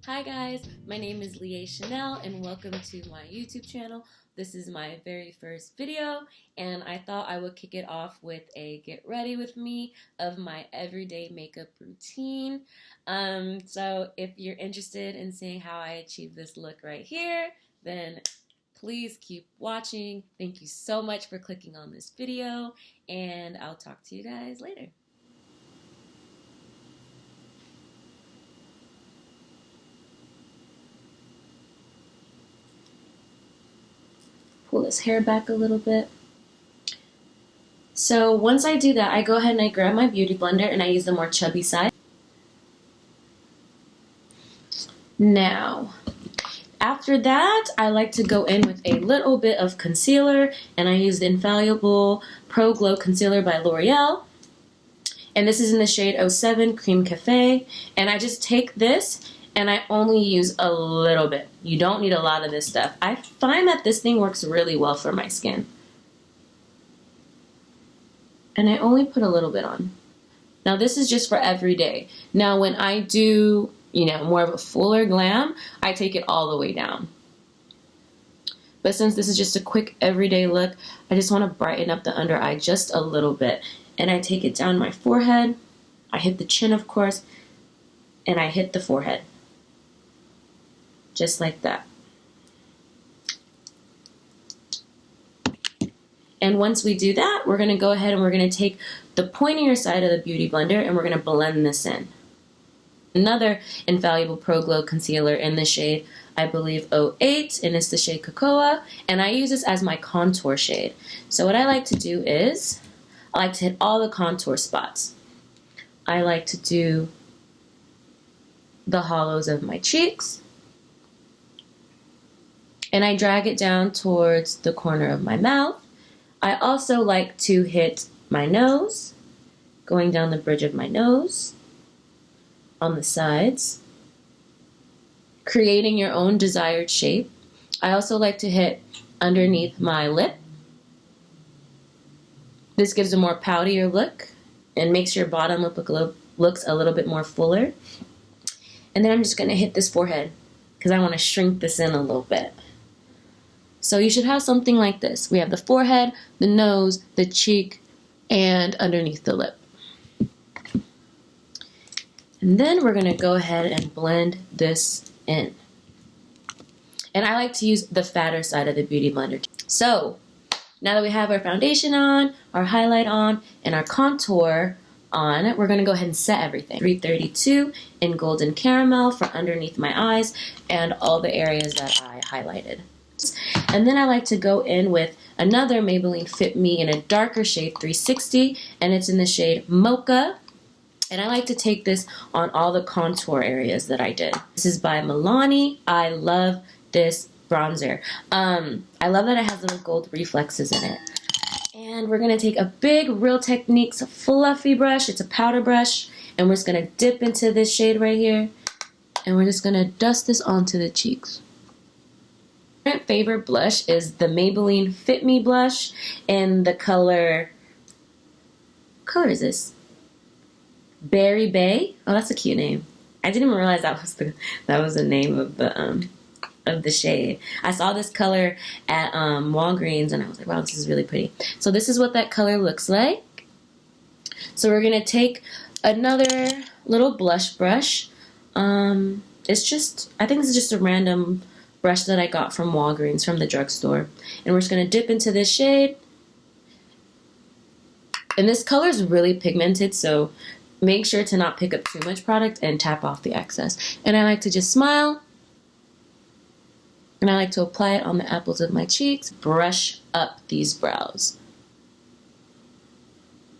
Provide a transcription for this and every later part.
Hi guys, my name is Leah Chanel and welcome to my YouTube channel. This is my very first video and I thought I would kick it off with a get ready with me of my everyday makeup routine. So if you're interested in seeing how I achieve this look right here, then please keep watching. Thank you so much for clicking on this video and I'll talk to you guys later. Pull his hair back a little bit. So once I do that, I go ahead and I grab my beauty blender and I use the more chubby side. Now, after that, I like to go in with a little bit of concealer and I use the Infallible Pro Glow Concealer by L'Oreal. And this is in the shade 07 Cream Cafe. And I just take this and I only use a little bit. You don't need a lot of this stuff. I find that this thing works really well for my skin. And I only put a little bit on. Now this is just for every day. Now when I do, more of a fuller glam, I take it all the way down. But since this is just a quick everyday look, I just want to brighten up the under eye just a little bit. And I take it down my forehead. I hit the chin, of course, and I hit the forehead. Just like that. And once we do that, we're going to go ahead and we're going to take the pointier side of the beauty blender and we're going to blend this in. Another Infallible Pro Glow Concealer in the shade, I believe, 08, and it's the shade Cocoa. And I use this as my contour shade. So what I like to do is, I like to hit all the contour spots. I like to do the hollows of my cheeks. And I drag it down towards the corner of my mouth. I also like to hit my nose, going down the bridge of my nose, on the sides, creating your own desired shape. I also like to hit underneath my lip. This gives a more poutier look and makes your bottom lip looks a little bit more fuller. And then I'm just going to hit this forehead because I want to shrink this in a little bit. So you should have something like this. We have the forehead, the nose, the cheek, and underneath the lip. And then we're going to go ahead and blend this in. And I like to use the fatter side of the beauty blender. So now that we have our foundation on, our highlight on, and our contour on, we're going to go ahead and set everything. 332 in golden caramel for underneath my eyes and all the areas that I highlighted. And then I like to go in with another Maybelline Fit Me in a darker shade, 360, and it's in the shade Mocha. And I like to take this on all the contour areas that I did. This is by Milani. I love this bronzer. I love that it has little gold reflexes in it. And we're going to take a big Real Techniques fluffy brush. It's a powder brush. And we're just going to dip into this shade right here. And we're just going to dust this onto the cheeks. My favorite blush is the Maybelline Fit Me blush in the color, what color is this? Baie. Oh, that's a cute name. I didn't even realize that was the name of the shade. I saw this color at Walgreens and I was like, wow, this is really pretty. So this is what that color looks like. So we're gonna take another little blush brush. I think this is just a random brush that I got from Walgreens from the drugstore. And we're just going to dip into this shade. And this color is really pigmented, so make sure to not pick up too much product and tap off the excess. And I like to just smile. And I like to apply it on the apples of my cheeks. Brush up these brows.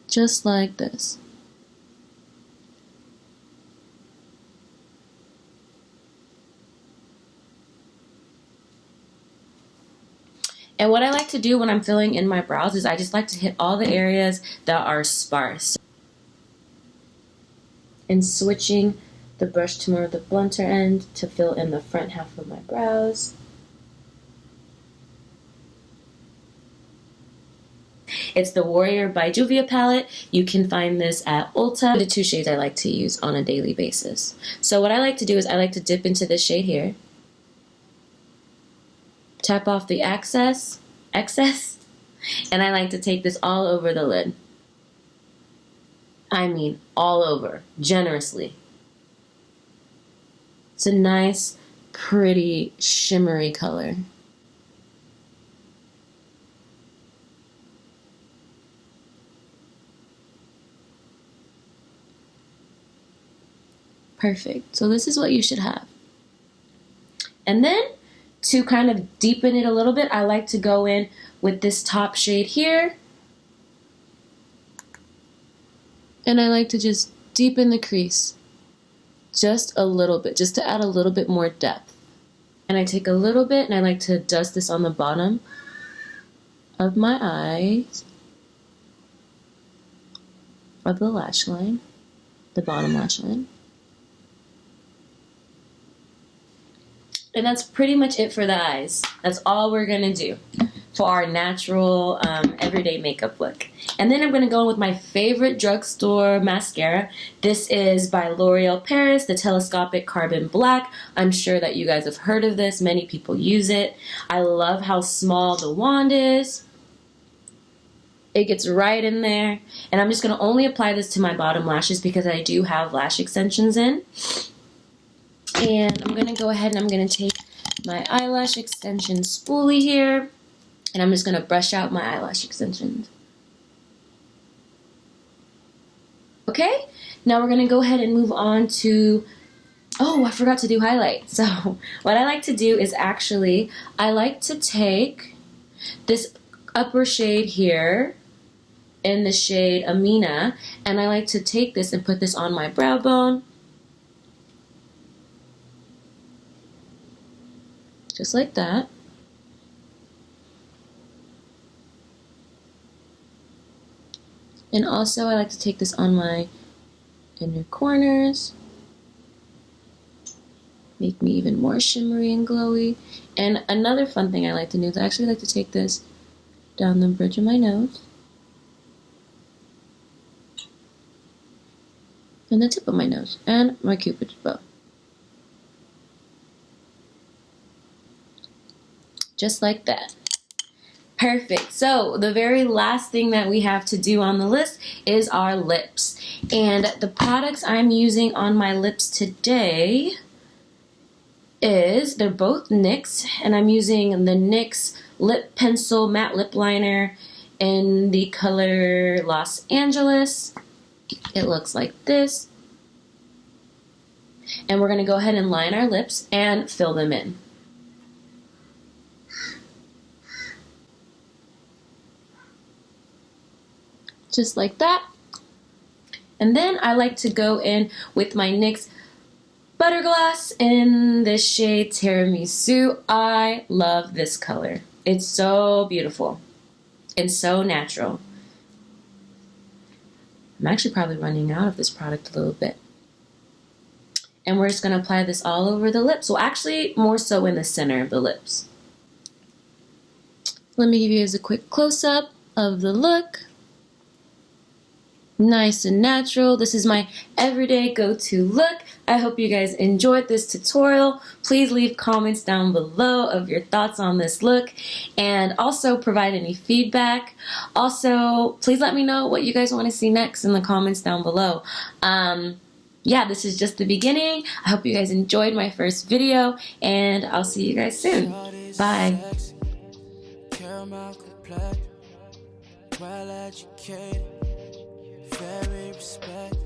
Just like this. And what I like to do when I'm filling in my brows is I just like to hit all the areas that are sparse. And switching the brush to more of the blunter end to fill in the front half of my brows. It's the Warrior by Juvia palette. You can find this at Ulta. The two shades I like to use on a daily basis. So what I like to do is I like to dip into this shade here. Tap off the excess, and I like to take this all over the lid. I mean, all over, generously. It's a nice, pretty, shimmery color. Perfect. So this is what you should have. And then, to kind of deepen it a little bit, I like to go in with this top shade here. And I like to just deepen the crease. Just a little bit, just to add a little bit more depth. And I take a little bit and I like to dust this on the bottom of my eyes, of the lash line, the bottom lash line. And that's pretty much it for the eyes. That's all we're gonna do for our natural, everyday makeup look. And then I'm gonna go in with my favorite drugstore mascara. This is by L'Oreal Paris, the Telescopic Carbon Black. I'm sure that you guys have heard of this. Many people use it. I love how small the wand is. It gets right in there. And I'm just gonna only apply this to my bottom lashes because I do have lash extensions in. And I'm going to go ahead and I'm going to take my eyelash extension spoolie here. And I'm just going to brush out my eyelash extensions. Okay, now we're going to go ahead and move on to, oh, I forgot to do highlight. So what I like to do is actually, I like to take this upper shade here in the shade Amina. And I like to take this and put this on my brow bone. Just like that. And also I like to take this on my inner corners. Make me even more shimmery and glowy. And another fun thing I like to do is I actually like to take this down the bridge of my nose. And the tip of my nose. And my cupid's bow. Just like that. Perfect. So the very last thing that we have to do on the list is our lips. And the products I'm using on my lips today they're both NYX, and I'm using the NYX Lip Pencil Matte Lip Liner in the color Los Angeles. It looks like this. And we're going to go ahead and line our lips and fill them in. Just like that. And then I like to go in with my NYX Butter Gloss in this shade Tiramisu. I love this color. It's so beautiful and so natural. I'm actually probably running out of this product a little bit. And we're just going to apply this all over the lips. Well, actually more so in the center of the lips. Let me give you guys a quick close-up of the look. Nice and natural. This is my everyday go-to look. I hope you guys enjoyed this tutorial. Please leave comments down below of your thoughts on this look, and also provide any feedback. Also, please let me know what you guys want to see next in the comments down below. Yeah, this is just the beginning. I hope you guys enjoyed my first video, and I'll see you guys soon. Bye. Very respect.